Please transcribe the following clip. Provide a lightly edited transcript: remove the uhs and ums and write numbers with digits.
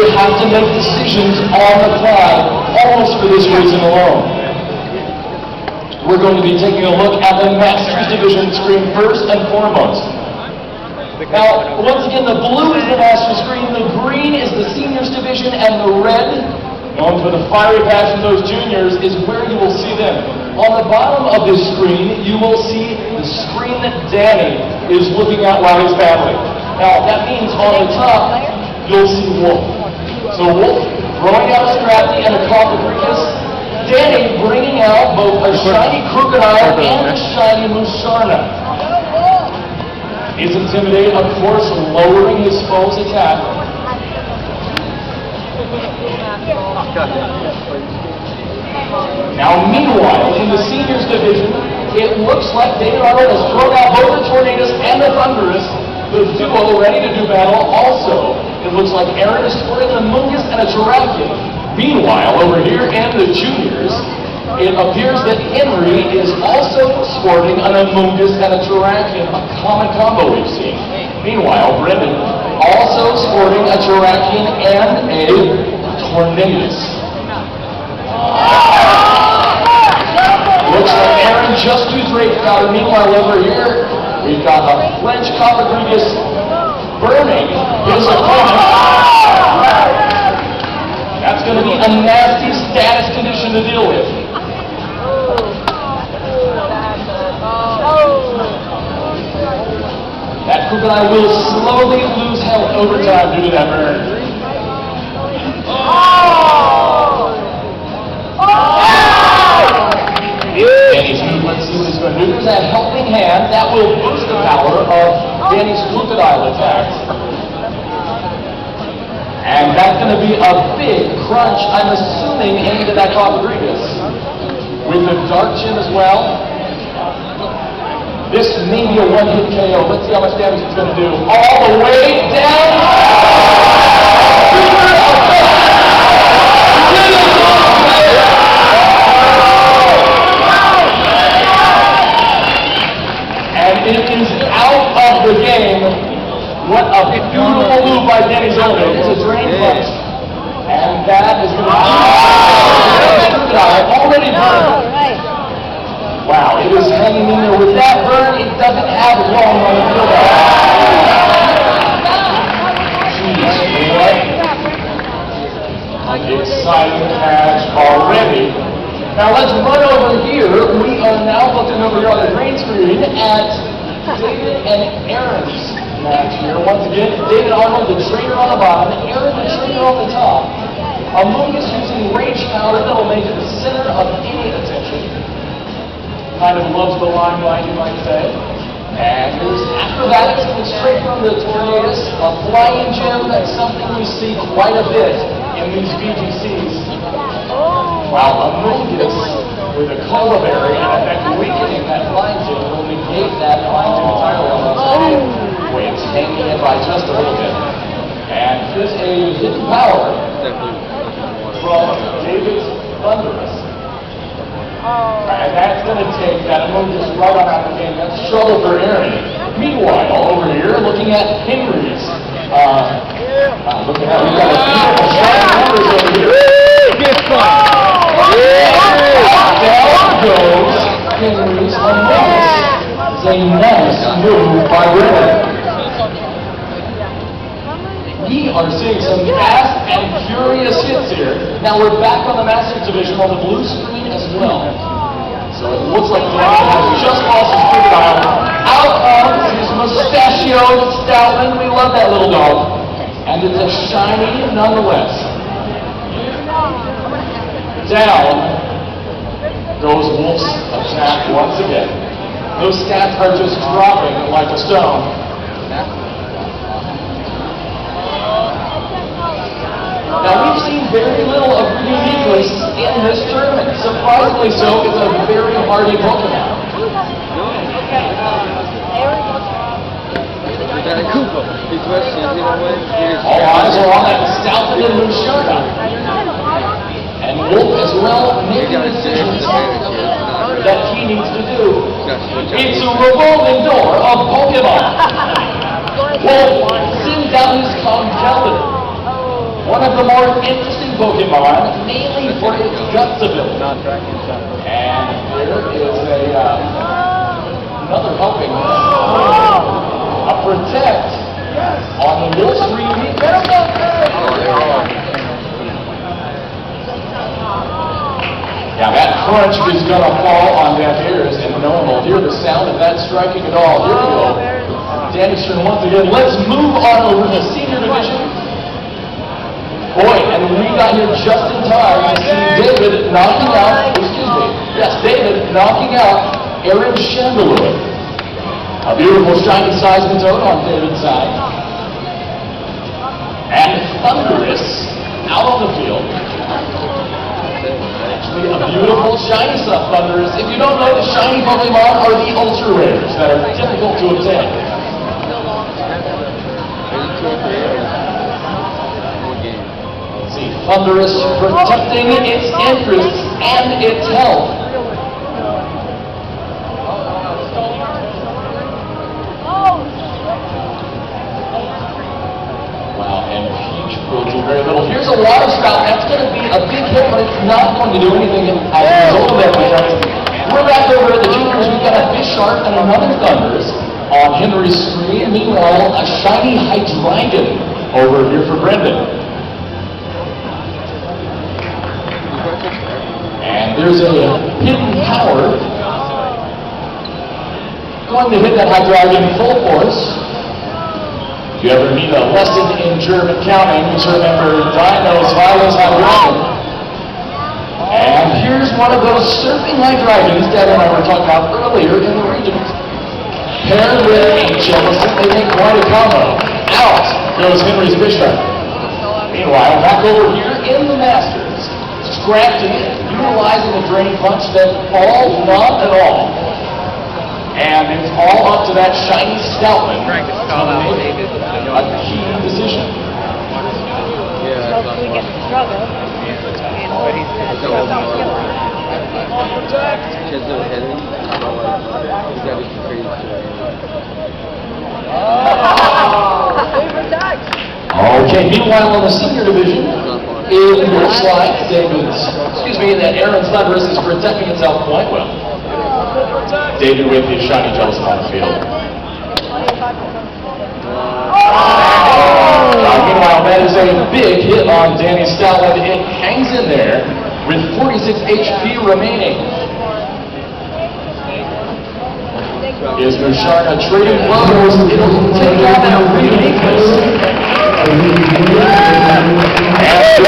they have to make decisions on the fly, almost for this reason alone. We're going to be taking a look at the Masters Division screen first and foremost. Now, once again, the blue is the Masters screen, the green is the Seniors Division, and the red, known for the fiery passion of those juniors, is where you will see them. On the bottom of this screen, you will see the screen that Danny is looking at while he's battling. Now, that means on the top, you'll see Wolf. So Wolf throwing out Scrappy and a Coppericus, Danny bringing out both a shiny Crocodile and a shiny Musharna. Is Intimidate, of course, lowering his foe's attack. Now, meanwhile, in the Seniors Division, it looks like David Arnold has thrown out both the Tornadoes and the Thunderous, the duo ready to do battle. Also, it looks like Aaron is sporting a Mungus and a Terrakion. Meanwhile, over here in the Juniors, it appears that Henry is also sporting an Amoonguss and a Terrakion, a common combo we've seen. Meanwhile, Brendan also sporting a Terrakion and a Tornadus. Looks like Aaron just used Rage Powder. Meanwhile, over here, we've got a French Coppericus burning his opponent. That's going to be a nasty status condition to deal with. That Crocodile will slowly lose health over time due to that burn. Danny's move, let's see what he's going to do. There's that helping hand that will boost the power of Danny's Crocodile attacks. And that's going to be a big crunch, I'm assuming, into that Coppericus. With the Dark Gym as well. This may be a one-hit KO. Let's see how much damage it's going to do. All the way down. And it is out of the game. What a beautiful move by Danny's owner. It's a drain punch. And that is going to be already burned. Wow, it is hanging in there. With that burn, it doesn't have long on the field. Jeez, what an exciting match already. Now let's run over here. We are now looking over here on the green screen at David and Aaron's match here. Once again, David Arnold, the trainer on the bottom, Aaron, the trainer on the top. Amoonguss using Rage Powder that'll make it the center of any attention. Kind of loves the limelight, you might say. And there's acrobatics coming straight from the Tornadus, a flying gem. That's something we see quite a bit in these VGCs. While Amoonguss with a Cola Berry and in fact weakening that flying gem will negate that flying gem entirely on the stage. It's hanging in by just a little bit. And here's a hidden power from David's Thunderous. And that's going to take that Amoonguss right on out of the game. That's trouble for Aaron. Meanwhile, over here, looking at Henry's. Looking at, we've got a beautiful shot of numbers over here. Down goes Henry's Amoonguss. It's a nice move by Brendan. We are seeing some fast and furious hits here. Now we're back on the Masters Division on the blue screen as well. So it looks like Danny has just lost his Crocodile. Out comes his mustachioed Stoutland. We love that little dog. And it's a shiny nonetheless. Down goes Wolf's attack once again. Those stats are just dropping like a stone. Now, we've seen very little of uniqueness in this tournament. Surprisingly so, it's a very hardy Pokemon. All eyes are on that Stoutland and Musharna. And Wolf as well making decisions that he needs to do. It's a revolving door of Pokemon. Wolf sends out his Conkeldurr. One of the more interesting Pokemon, mainly for its guts ability. And there is another helping hand. A Protect on the middle screen. Yeah, that crunch is going to fall on deaf ears, and no one will hear the sound of that striking at all. Here we go. Danny's turn once again. Let's move on over to the senior division. Boy, and we got here just in time to see David knocking out, David knocking out Aaron Chandelure. A beautiful shiny seismic toad on David's side. And Thunderous out on the field. Actually, a beautiful shiny stuff, Thunderous. If you don't know, the shiny Pokemon are the ultra rares that are difficult to obtain. Let's see, Thunderous protecting its interests and its health. Wow, and Peach will do very little. Here's a water spout. That's going to be a big hit, but it's not going to do anything as a result of that. We're back over at the juniors. We've got a Bisharp and another Thunders on Henry's screen. Meanwhile, a shiny Hydreigon over here for Brendan. And there's a hidden power going to hit that Hydreigon full force. If you ever need a lesson in German counting, just remember Dinos, Vilos, Hydreigon. And here's one of those surfing Hydreigons Dad and I were talking about earlier in the regions. Paired with a Jellison, they make quite a combo. Out goes Henry's Bisharp. Meanwhile, back over here in the Masters, Scrafton utilizing a drain punch that falls not at all. And it's all up to that shiny Stoutman to make a key decision. Hopefully get the struggle. But he's going to struggle. Okay, meanwhile on the senior division, it looks like that Aaron Thunderous is protecting itself quite well. David with his shiny Jellison on the field. Meanwhile, that is a big hit on Danny Stoutland. It hangs in there with 46 HP remaining. Is Musharna trading blows? It'll take down that uniqueness. And